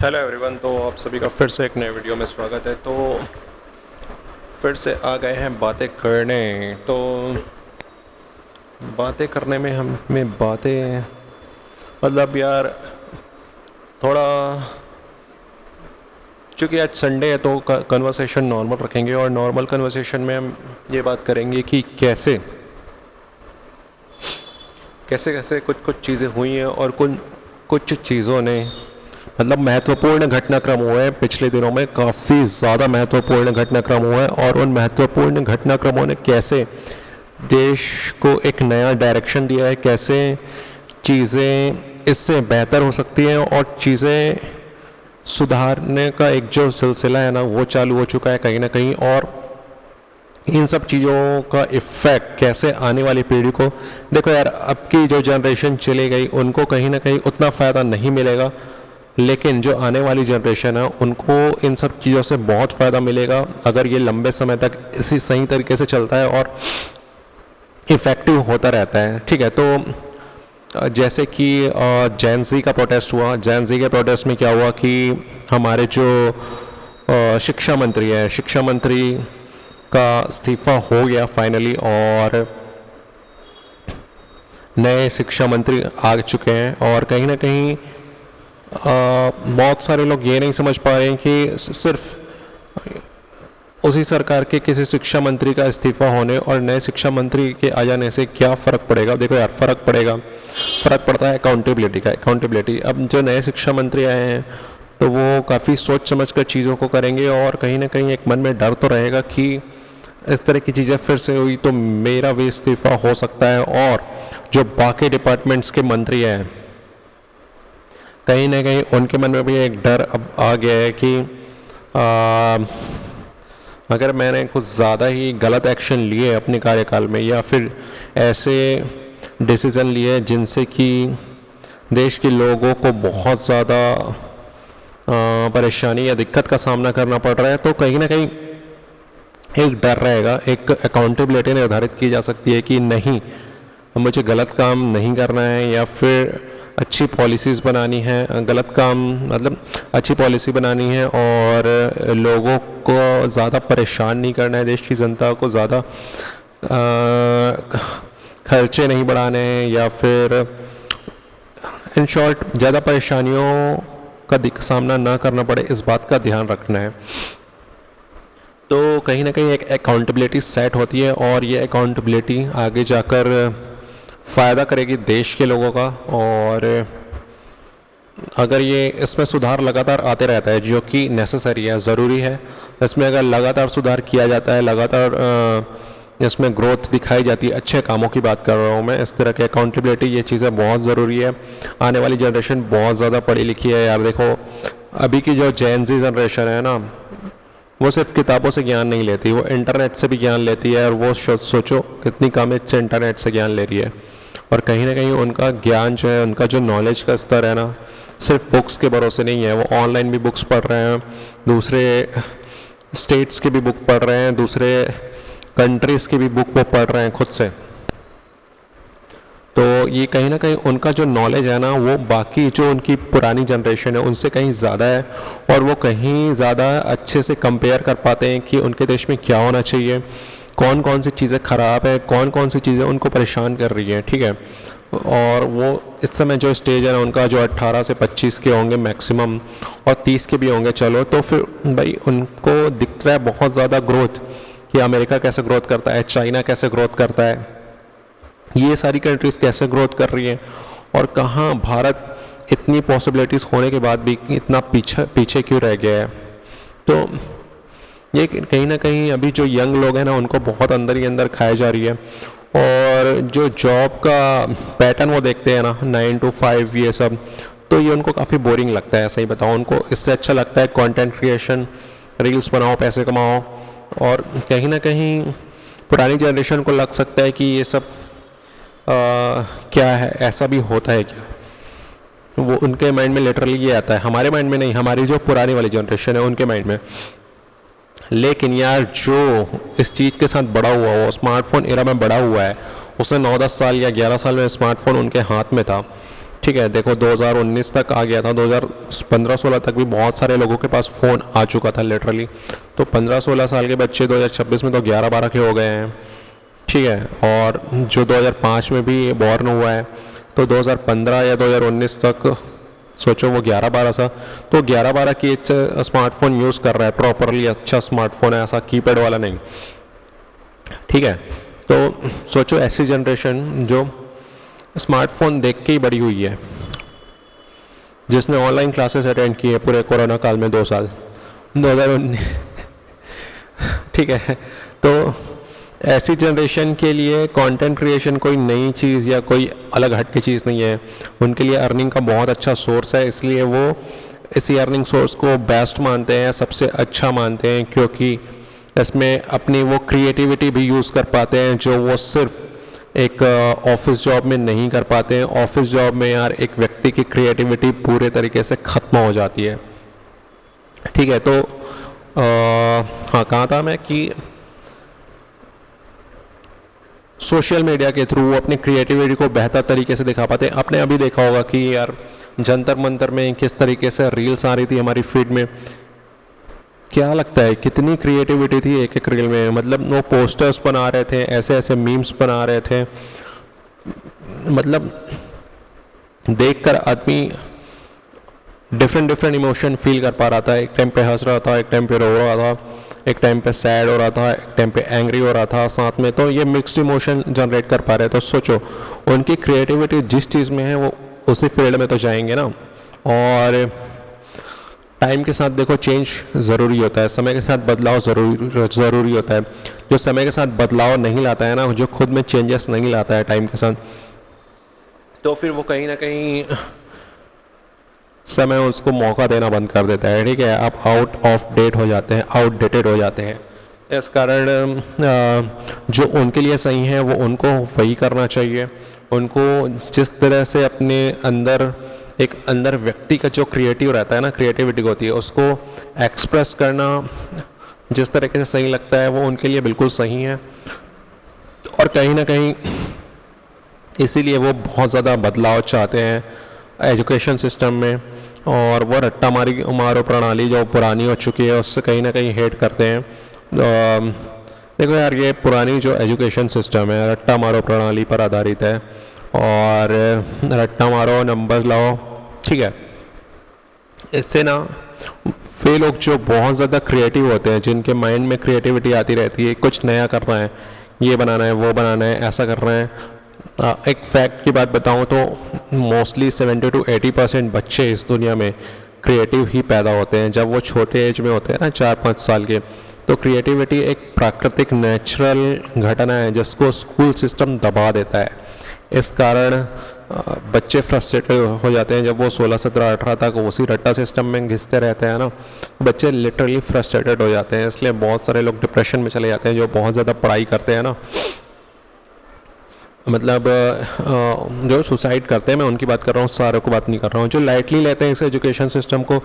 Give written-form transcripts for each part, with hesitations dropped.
Hello everyone. तो आप सभी का फिर से एक नए वीडियो में स्वागत है। तो फिर से आ गए हैं बातें करने। तो बातें करने में हमें बातें मतलब यार थोड़ा, चूँकि आज संडे है तो कन्वर्सेशन नॉर्मल रखेंगे और नॉर्मल कन्वर्सेशन में हम ये बात करेंगे कि कैसे कैसे कैसे कुछ कुछ चीज़ें हुई हैं और कुछ चीज़ों ने मतलब महत्वपूर्ण घटनाक्रम हुए हैं पिछले दिनों में। काफ़ी ज़्यादा महत्वपूर्ण घटनाक्रम हुए हैं और उन महत्वपूर्ण घटनाक्रमों ने कैसे देश को एक नया डायरेक्शन दिया है, कैसे चीज़ें इससे बेहतर हो सकती हैं और चीज़ें सुधारने का एक जो सिलसिला है ना वो चालू हो चुका है कहीं ना कहीं। और इन सब चीज़ों का इफ़ेक्ट कैसे आने वाली पीढ़ी को, देखो यार अब की जो जनरेशन चली गई उनको कहीं ना कहीं उतना फ़ायदा नहीं मिलेगा, लेकिन जो आने वाली जनरेशन है उनको इन सब चीज़ों से बहुत फ़ायदा मिलेगा अगर ये लंबे समय तक इसी सही तरीके से चलता है और इफ़ेक्टिव होता रहता है। ठीक है, तो जैसे कि जैन ज़ी का प्रोटेस्ट हुआ। जैन ज़ी के प्रोटेस्ट में क्या हुआ कि हमारे जो शिक्षा मंत्री है, शिक्षा मंत्री का इस्तीफ़ा हो गया फाइनली और नए शिक्षा मंत्री आ चुके हैं। और कहीं ना कहीं बहुत सारे लोग ये नहीं समझ पा रहे हैं कि सिर्फ उसी सरकार के किसी शिक्षा मंत्री का इस्तीफा होने और नए शिक्षा मंत्री के आ जाने से क्या फ़र्क पड़ेगा। देखो यार फ़र्क पड़ता है अकाउंटेबिलिटी का। अकाउंटेबिलिटी, अब जो नए शिक्षा मंत्री आए हैं तो वो काफ़ी सोच समझ कर चीज़ों को करेंगे और कहीं ना कहीं एक मन में डर तो रहेगा कि इस तरह की चीज़ें फिर से हुई तो मेरा भी इस्तीफ़ा हो सकता है। और जो बाकी डिपार्टमेंट्स के मंत्री हैं कहीं ना कहीं उनके मन में भी एक डर अब आ गया है कि अगर मैंने कुछ ज़्यादा ही गलत एक्शन लिए अपने कार्यकाल में या फिर ऐसे डिसीज़न लिए जिनसे कि देश के लोगों को बहुत ज़्यादा परेशानी या दिक्कत का सामना करना पड़ रहा है, तो कहीं ना कहीं एक डर रहेगा, एक अकाउंटेबिलिटी निर्धारित की जा सकती है कि नहीं मुझे गलत काम नहीं करना है या फिर अच्छी पॉलिसीज़ बनानी है। गलत काम मतलब अच्छी पॉलिसी बनानी है और लोगों को ज़्यादा परेशान नहीं करना है, देश की जनता को ज़्यादा खर्चे नहीं बढ़ाने हैं या फिर इन शॉर्ट ज़्यादा परेशानियों का सामना ना करना पड़े, इस बात का ध्यान रखना है। तो कहीं ना कहीं एक अकाउंटेबिलिटी सेट होती है और ये अकाउंटेबिलिटी आगे जाकर फ़ायदा करेगी देश के लोगों का। और अगर ये इसमें सुधार लगातार आते रहता है जो कि नेसेसरी है, ज़रूरी है, इसमें अगर लगातार सुधार किया जाता है, लगातार इसमें ग्रोथ दिखाई जाती है, अच्छे कामों की बात कर रहा हूँ मैं, इस तरह की अकाउंटेबिलिटी, ये चीज़ें बहुत ज़रूरी है। आने वाली जनरेशन बहुत ज़्यादा पढ़ी लिखी है यार। देखो अभी की जो जेन ज़ी जनरेशन है ना वो सिर्फ किताबों से ज्ञान नहीं लेती, वो इंटरनेट से भी ज्ञान लेती है। और वो सोचो कितनी कम एज से इंटरनेट से ज्ञान ले रही है और कहीं ना कहीं उनका ज्ञान जो है, उनका जो नॉलेज का स्तर है ना सिर्फ बुक्स के भरोसे नहीं है, वो ऑनलाइन भी बुक्स पढ़ रहे हैं, दूसरे स्टेट्स की भी बुक पढ़ रहे हैं, दूसरे कंट्रीज़ की भी बुक वो पढ़ रहे हैं खुद से। तो ये कहीं ना कहीं उनका जो नॉलेज है ना वो बाकी जो उनकी पुरानी जनरेशन है उनसे कहीं ज़्यादा है और वो कहीं ज़्यादा अच्छे से कंपेयर कर पाते हैं कि उनके देश में क्या होना चाहिए, कौन कौन सी चीज़ें ख़राब है, कौन कौन सी चीज़ें उनको परेशान कर रही हैं। ठीक है, और वो इस समय जो स्टेज है ना उनका जो 18 से 25 के होंगे मैक्सिमम और 30 के भी होंगे, चलो तो फिर भाई उनको दिख रहा है बहुत ज़्यादा ग्रोथ कि अमेरिका कैसे ग्रोथ करता है, चाइना कैसे ग्रोथ करता है, ये सारी कंट्रीज़ कैसे ग्रोथ कर रही हैं और कहाँ भारत इतनी पॉसिबिलिटीज़ होने के बाद भी इतना पीछे क्यों रह गया है। तो ये कहीं ना कहीं अभी जो यंग लोग हैं ना उनको बहुत अंदर ही अंदर खाए जा रही है। और जो जॉब का पैटर्न वो देखते हैं ना 9 to 5 ये सब, तो ये उनको काफ़ी बोरिंग लगता है, सही बताऊँ। उनको इससे अच्छा लगता है कंटेंट क्रिएशन, रील्स बनाओ, पैसे कमाओ। और कहीं ना कहीं पुरानी जनरेशन को लग सकता है कि ये सब क्या है, ऐसा भी होता है क्या, वो उनके माइंड में लिटरली ये आता है, हमारे माइंड में नहीं, हमारी जो पुरानी वाली जनरेशन है उनके माइंड में। लेकिन यार जो इस चीज़ के साथ बड़ा हुआ, वो स्मार्टफोन एरा में बड़ा हुआ है, उसने 9-10 साल या 11 साल में स्मार्टफोन उनके हाथ में था, ठीक है, देखो 2019 तक आ गया था, 2015-16 तक भी बहुत सारे लोगों के पास फ़ोन आ चुका था लिटरली। तो 15-16 साल के बच्चे 2026 में तो 11-12 के हो गए हैं। ठीक है, और जो 2005 में भी बॉर्न हुआ है तो 2015 या 2019 तक सोचो वो 11-12 सा, तो 11-12 की एज से स्मार्टफोन यूज़ कर रहा है प्रॉपरली, अच्छा स्मार्टफोन है, ऐसा कीपैड वाला नहीं। ठीक है, तो सोचो ऐसी जनरेशन जो स्मार्टफोन देख के ही बड़ी हुई है, जिसने ऑनलाइन क्लासेस अटेंड की है पूरे कोरोना काल में 2 साल 2019। ठीक है, तो ऐसी जनरेशन के लिए कंटेंट क्रिएशन कोई नई चीज़ या कोई अलग हट की चीज़ नहीं है। उनके लिए अर्निंग का बहुत अच्छा सोर्स है, इसलिए वो इसी अर्निंग सोर्स को बेस्ट मानते हैं, सबसे अच्छा मानते हैं, क्योंकि इसमें अपनी वो क्रिएटिविटी भी यूज़ कर पाते हैं जो वो सिर्फ एक ऑफिस जॉब में नहीं कर पाते हैं। ऑफिस जॉब में यार एक व्यक्ति की क्रिएटिविटी पूरे तरीके से ख़त्म हो जाती है। ठीक है, तो हाँ, कहाँ था मैं कि सोशल मीडिया के थ्रू वो अपनी क्रिएटिविटी को बेहतर तरीके से दिखा पाते हैं। आपने अभी देखा होगा कि यार जंतर मंतर में किस तरीके से रील्स आ रही थी हमारी फीड में, क्या लगता है कितनी क्रिएटिविटी थी एक एक रील में। मतलब वो पोस्टर्स बना रहे थे, ऐसे ऐसे मीम्स बना रहे थे, मतलब देखकर आदमी डिफरेंट डिफरेंट इमोशन फील कर पा रहा था। एक टाइम पे हंस रहा था, एक टाइम पे रो रहा था, एक टाइम पे सैड हो रहा था, एक टाइम पे एंग्री हो रहा था साथ में, तो ये मिक्स्ड इमोशन जनरेट कर पा रहे। तो सोचो उनकी क्रिएटिविटी जिस चीज़ में है वो उसी फील्ड में तो जाएंगे ना। और टाइम के साथ देखो चेंज ज़रूरी होता है, समय के साथ बदलाव ज़रूरी होता है। जो समय के साथ बदलाव नहीं लाता है ना, जो खुद में चेंजेस नहीं लाता है टाइम के साथ, तो फिर वो कहीं ना कहीं समय उसको मौका देना बंद कर देता है। ठीक है, आप आउट ऑफ डेट हो जाते हैं, आउटडेटेड हो जाते हैं। इस कारण जो उनके लिए सही है वो उनको वही करना चाहिए। उनको जिस तरह से अपने अंदर एक अंदर व्यक्ति का जो क्रिएटिव रहता है ना, क्रिएटिविटी होती है, उसको एक्सप्रेस करना जिस तरीके से सही लगता है वो उनके लिए बिल्कुल सही है। और कहीं ना कहीं इसीलिए वो बहुत ज़्यादा बदलाव चाहते हैं एजुकेशन सिस्टम में, और वो रट्टा मारो प्रणाली जो पुरानी हो चुकी है उससे कहीं ना कहीं हेट करते हैं। देखो यार, ये पुरानी जो एजुकेशन सिस्टम है रट्टा मारो प्रणाली पर आधारित है, और रट्टा मारो नंबर लाओ। ठीक है, इससे ना वे लोग जो बहुत ज़्यादा क्रिएटिव होते हैं, जिनके माइंड में क्रिएटिविटी आती रहती है, कुछ नया करना है, ये बनाना है, वो बनाना है, ऐसा करना है। एक फैक्ट की बात बताऊं तो मोस्टली 70 to 80% बच्चे इस दुनिया में क्रिएटिव ही पैदा होते हैं जब वो छोटे एज में होते हैं ना, 4-5 साल के। तो क्रिएटिविटी एक प्राकृतिक नेचुरल घटना है जिसको स्कूल सिस्टम दबा देता है। इस कारण बच्चे फ्रस्ट्रेटेड हो जाते हैं जब वो 16, 17, 18 तक उसी रट्टा सिस्टम में घिसते रहते हैं ना। बच्चे लिटरली फ्रस्ट्रेटेड हो जाते हैं, इसलिए बहुत सारे लोग डिप्रेशन में चले जाते हैं जो बहुत ज़्यादा पढ़ाई करते हैं ना। मतलब जो सुसाइड करते हैं, मैं उनकी बात कर रहा हूँ, सारों को बात नहीं कर रहा हूँ। जो लाइटली लेते हैं इस एजुकेशन सिस्टम को,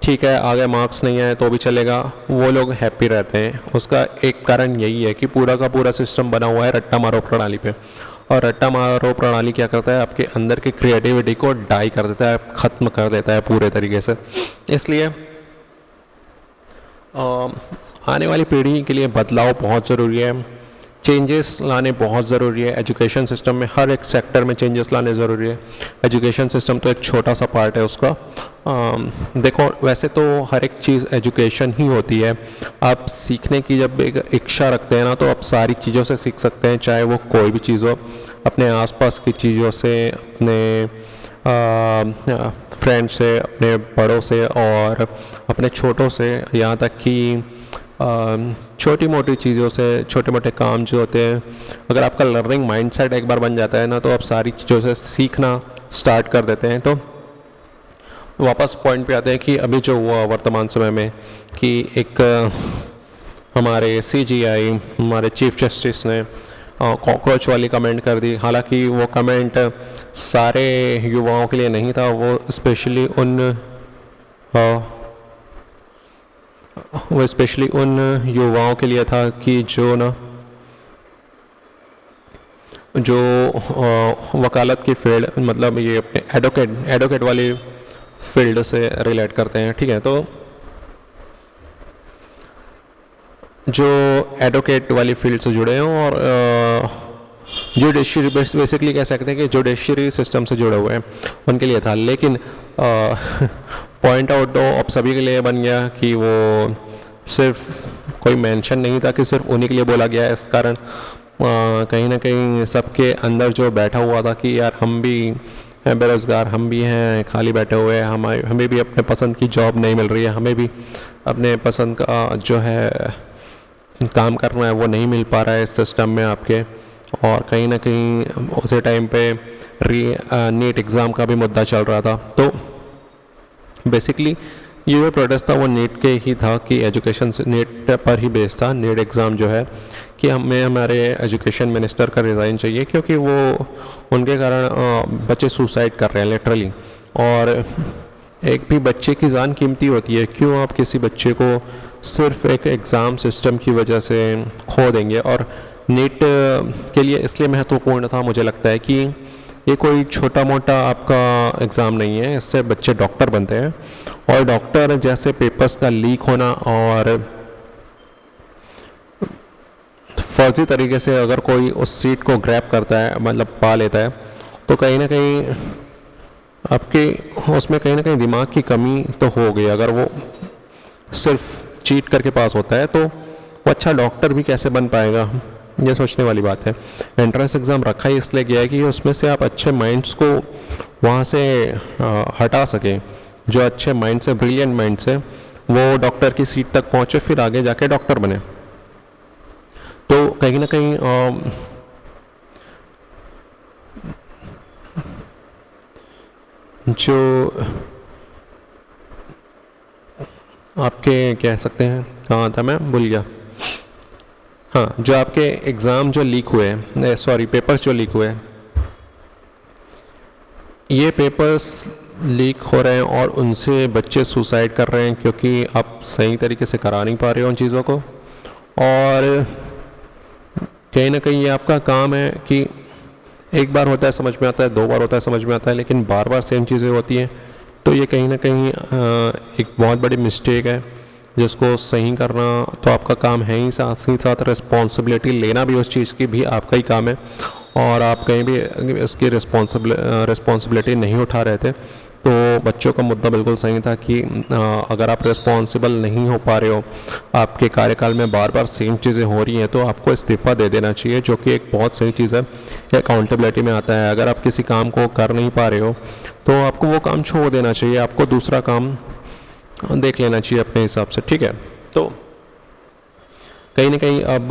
ठीक है आगे मार्क्स नहीं आए तो भी चलेगा, वो लोग हैप्पी रहते हैं। उसका एक कारण यही है कि पूरा का पूरा सिस्टम बना हुआ है रट्टा मारो प्रणाली पे। और रट्टा मारो प्रणाली क्या करता है, आपके अंदर की क्रिएटिविटी को डाई कर देता है, ख़त्म कर देता है पूरे तरीके से। इसलिए आने वाली पीढ़ी के लिए बदलाव बहुत ज़रूरी है, चेंजेस लाने बहुत ज़रूरी है। एजुकेशन सिस्टम में हर एक सेक्टर में चेंजेस लाने ज़रूरी है। एजुकेशन सिस्टम तो एक छोटा सा पार्ट है उसका। देखो वैसे तो हर एक चीज़ एजुकेशन ही होती है। आप सीखने की जब एक इच्छा रखते हैं ना, तो आप सारी चीज़ों से सीख सकते हैं, चाहे वो कोई भी चीज़ हो, अपने आसपास की चीज़ों से, अपने फ्रेंड से, अपने बड़ों से और अपने छोटों से, यहाँ तक कि छोटी मोटी चीज़ों से, छोटे मोटे काम जो होते हैं। अगर आपका लर्निंग माइंडसेट एक बार बन जाता है ना, तो आप सारी चीज़ों से सीखना स्टार्ट कर देते हैं। तो वापस पॉइंट पे आते हैं कि अभी जो हुआ वर्तमान समय में कि एक हमारे CGI, हमारे चीफ जस्टिस ने कॉकरोच वाली कमेंट कर दी। हालांकि वो कमेंट सारे युवाओं के लिए नहीं था, वो स्पेशली उन युवाओं के लिए था कि जो ना जो वकालत की फील्ड, मतलब ये अपने एडवोकेट वाली फील्ड से रिलेट करते हैं, ठीक है। तो जो एडवोकेट वाली फील्ड से जुड़े हैं और जुडिशरी, बेसिकली कह सकते हैं कि जुडिशरी सिस्टम से जुड़े हुए हैं, उनके लिए था। लेकिन पॉइंट आउट तो अब सभी के लिए बन गया कि वो सिर्फ कोई मेंशन नहीं था कि सिर्फ उन्हीं के लिए बोला गया है। इस कारण कहीं ना कहीं सबके अंदर जो बैठा हुआ था कि यार हम भी हैं बेरोज़गार, हम भी हैं खाली बैठे हुए हैं, हमें भी अपने पसंद की जॉब नहीं मिल रही है, हमें भी अपने पसंद का जो है काम करना है वो नहीं मिल पा रहा है इस सिस्टम में आपके। और कहीं ना कहीं उसी टाइम पे नीट एग्ज़ाम का भी मुद्दा चल रहा था। तो बेसिकली ये जो प्रोटेस्ट था वो नीट के ही था कि एजुकेशन से नीट पर ही बेस्ड था। नीट एग्ज़ाम जो है कि हमें हमारे एजुकेशन मिनिस्टर का रिज़ाइन चाहिए, क्योंकि वो उनके कारण बच्चे सुसाइड कर रहे हैं लिटरली। और एक भी बच्चे की जान कीमती होती है, क्यों आप किसी बच्चे को सिर्फ एक एग्ज़ाम सिस्टम की वजह से खो देंगे। और नीट के लिए इसलिए महत्वपूर्ण था मुझे लगता है कि ये कोई छोटा मोटा आपका एग्ज़ाम नहीं है, इससे बच्चे डॉक्टर बनते हैं। और डॉक्टर जैसे पेपर्स का लीक होना और फर्जी तरीके से अगर कोई उस सीट को ग्रैब करता है, मतलब पा लेता है, तो कहीं ना कहीं आपके उसमें कहीं ना कहीं दिमाग की कमी तो हो गई। अगर वो सिर्फ चीट करके पास होता है तो वो अच्छा डॉक्टर भी कैसे बन पाएगा, ये सोचने वाली बात है। एंट्रेंस एग्ज़ाम रखा ही इसलिए गया है कि उसमें से आप अच्छे माइंड्स को वहाँ से हटा सकें, जो अच्छे माइंड से, ब्रिलियंट माइंड से वो डॉक्टर की सीट तक पहुँचे, फिर आगे जाके डॉक्टर बने। तो कहीं ना कहीं जो आपके कह सकते हैं, कहाँ था मैं भूल गया, हाँ, जो आपके एग्ज़ाम जो लीक हुए हैं, सॉरी पेपर्स जो लीक हुए हैं, ये पेपर्स लीक हो रहे हैं और उनसे बच्चे सुसाइड कर रहे हैं क्योंकि आप सही तरीके से करा नहीं पा रहे हो उन चीज़ों को। और कहीं ना कहीं ये आपका काम है कि एक बार होता है समझ में आता है, 2 बार होता है समझ में आता है, लेकिन बार बार सेम चीज़ें होती हैं। तो ये कहीं ना कहीं एक बहुत बड़ी मिस्टेक है जिसको सही करना तो आपका काम है ही, साथ ही साथ रिस्पॉन्सिबिलिटी लेना भी उस चीज़ की भी आपका ही काम है। और आप कहीं भी इसकी रिस्पॉन्सिबिलिटी नहीं उठा रहे थे। तो बच्चों का मुद्दा बिल्कुल सही था कि अगर आप रिस्पॉन्सिबल नहीं हो पा रहे हो, आपके कार्यकाल में बार बार सेम चीज़ें हो रही हैं, तो आपको इस्तीफ़ा दे देना चाहिए, जो कि एक बहुत सही चीज़ है, अकाउंटेबिलिटी में आता है। अगर आप किसी काम को कर नहीं पा रहे हो तो आपको वो काम छोड़ देना चाहिए, आपको दूसरा काम देख लेना चाहिए अपने हिसाब से, ठीक है। तो कहीं ना कहीं अब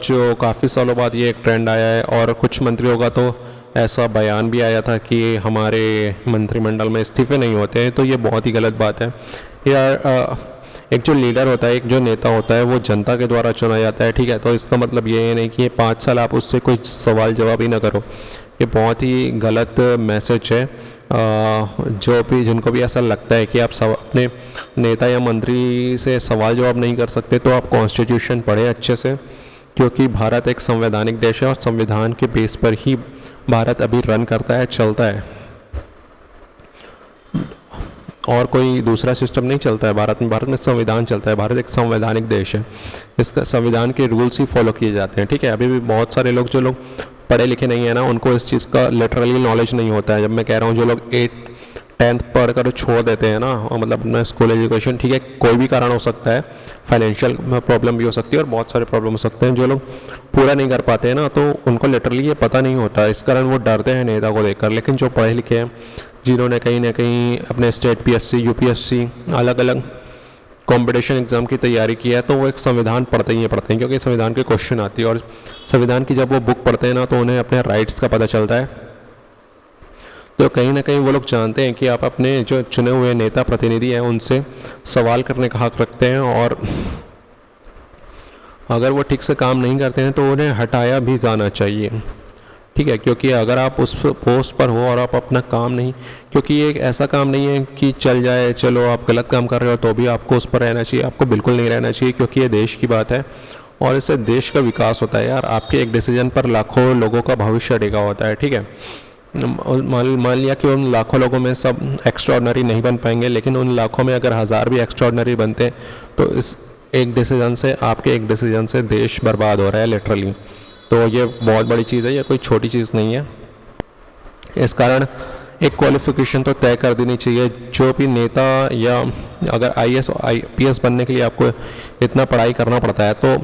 जो काफ़ी सालों बाद ये एक ट्रेंड आया है, और कुछ मंत्रियों का तो ऐसा बयान भी आया था कि हमारे मंत्रिमंडल में इस्तीफे नहीं होते हैं। तो ये बहुत ही गलत बात है यार। एक जो लीडर होता है, एक जो नेता होता है, वो जनता के द्वारा चुना जाता है, ठीक है। तो इसका मतलब ये नहीं कि ये 5 साल आप उससे कोई सवाल जवाब ही ना करो। ये बहुत ही गलत मैसेज है। जो भी जिनको भी ऐसा लगता है कि आप अपने नेता या मंत्री से सवाल जवाब नहीं कर सकते, तो आप कॉन्स्टिट्यूशन पढ़ें अच्छे से, क्योंकि भारत एक संवैधानिक देश है और संविधान के बेस पर ही भारत अभी रन करता है, चलता है, और कोई दूसरा सिस्टम नहीं चलता है भारत में। भारत में संविधान चलता है, भारत एक संवैधानिक देश है, इसका संविधान के रूल्स ही फॉलो किए जाते हैं, ठीक है। अभी भी बहुत सारे लोग, जो लोग पढ़े लिखे नहीं है ना, उनको इस चीज़ का लिटरली नॉलेज नहीं होता है। जब मैं कह रहा हूँ जो लोग 8th पढ़ कर छोड़ देते हैं ना, मतलब अपना स्कूल एजुकेशन, ठीक है, कोई भी कारण हो सकता है, फाइनेंशियल प्रॉब्लम भी हो सकती है और बहुत सारे प्रॉब्लम हो सकते हैं, जो लोग पूरा नहीं कर पाते हैं ना, तो उनको लिटरली ये पता नहीं होता, इस कारण वो डरते हैं नेता को देखकर। लेकिन जो पढ़े लिखे हैं, जिन्होंने कहीं ना कहीं अपने स्टेट PSC UPSC अलग अलग कंपटीशन एग्ज़ाम की तैयारी की है, तो वो एक संविधान पढ़ते ही पढ़ते हैं, क्योंकि संविधान के क्वेश्चन आती है, और संविधान की जब वो बुक पढ़ते हैं ना, तो उन्हें अपने राइट्स का पता चलता है। तो कहीं ना कहीं वो लोग जानते हैं कि आप अपने जो चुने हुए नेता प्रतिनिधि हैं उनसे सवाल करने का हक रखते हैं, और अगर वो ठीक से काम नहीं करते हैं तो उन्हें हटाया भी जाना चाहिए, ठीक है। क्योंकि अगर आप उस पोस्ट पर हो और आप अपना काम नहीं, क्योंकि ये एक ऐसा काम नहीं है कि चल जाए, चलो आप गलत काम कर रहे हो तो भी आपको उस पर रहना चाहिए, आपको बिल्कुल नहीं रहना चाहिए, क्योंकि ये देश की बात है और इससे देश का विकास होता है यार। आपके एक डिसीजन पर लाखों लोगों का भविष्य टिका होता है, ठीक है। मान लिया कि उन लाखों लोगों में सब एक्स्ट्रॉर्डनरी नहीं बन पाएंगे, लेकिन उन लाखों में अगर 1000 भी एक्स्ट्रॉर्डनरी बनते तो इस एक डिसीजन से, आपके एक डिसीजन से देश बर्बाद हो रहा है लिटरली। तो ये बहुत बड़ी चीज़ है, ये कोई छोटी चीज़ नहीं है। इस कारण एक क्वालिफिकेशन तो तय कर देनी चाहिए। जो भी नेता, या अगर IAS IPS बनने के लिए आपको इतना पढ़ाई करना पड़ता है, तो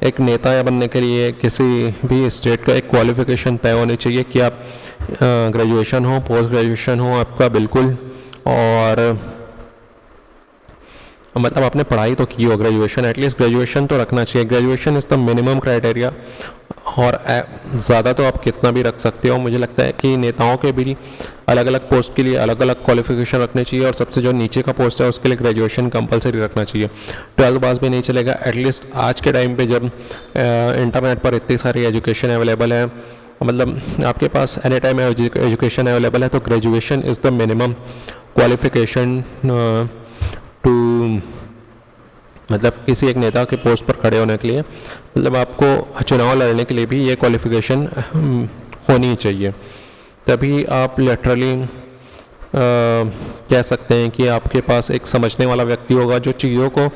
एक नेता या बनने के लिए किसी भी स्टेट का एक क्वालिफिकेशन तय होनी चाहिए कि आप ग्रेजुएशन हो, पोस्ट ग्रेजुएशन हो आपका बिल्कुल, और मतलब आपने पढ़ाई तो की हो, ग्रेजुएशन, एटलीस्ट ग्रेजुएशन तो रखना चाहिए। Graduation is the minimum criteria, और ज़्यादा तो आप कितना भी रख सकते हो। मुझे लगता है कि नेताओं के भी अलग अलग पोस्ट के लिए अलग अलग क्वालिफिकेशन रखने चाहिए, और सबसे जो नीचे का पोस्ट है उसके लिए ग्रेजुएशन कंपलसरी रखना चाहिए। 12th पास भी नहीं चलेगा। एटलीस्ट आज के टाइम पे जब इंटरनेट पर इतनी सारी एजुकेशन अवेलेबल है, मतलब आपके पास एनी टाइम एजुकेशन अवेलेबल है, तो graduation is the minimum qualification to, मतलब किसी एक नेता के पोस्ट पर खड़े होने के लिए, मतलब आपको चुनाव लड़ने के लिए भी ये क्वालिफिकेशन होनी चाहिए। तभी आप लिटरली कह सकते हैं कि आपके पास एक समझने वाला व्यक्ति होगा जो चीज़ों को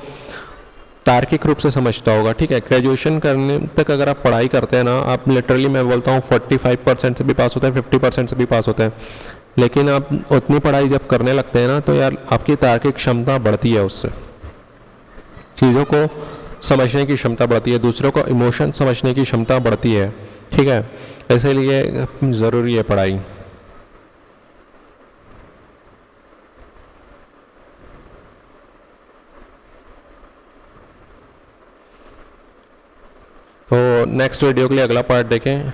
तार्किक रूप से समझता होगा, ठीक है। ग्रेजुएशन करने तक अगर आप पढ़ाई करते हैं ना, आप लिटरली, मैं बोलता हूँ 45% से भी पास होते हैं, 50% से भी पास होते हैं, लेकिन आप उतनी पढ़ाई जब करने लगते हैं ना, तो यार आपकी तार्किक क्षमता बढ़ती है, उससे चीज़ों को समझने की क्षमता बढ़ती है, दूसरों को इमोशन समझने की क्षमता बढ़ती है, ठीक है। इसीलिए ज़रूरी है पढ़ाई। तो नेक्स्ट वीडियो के लिए अगला पार्ट देखें।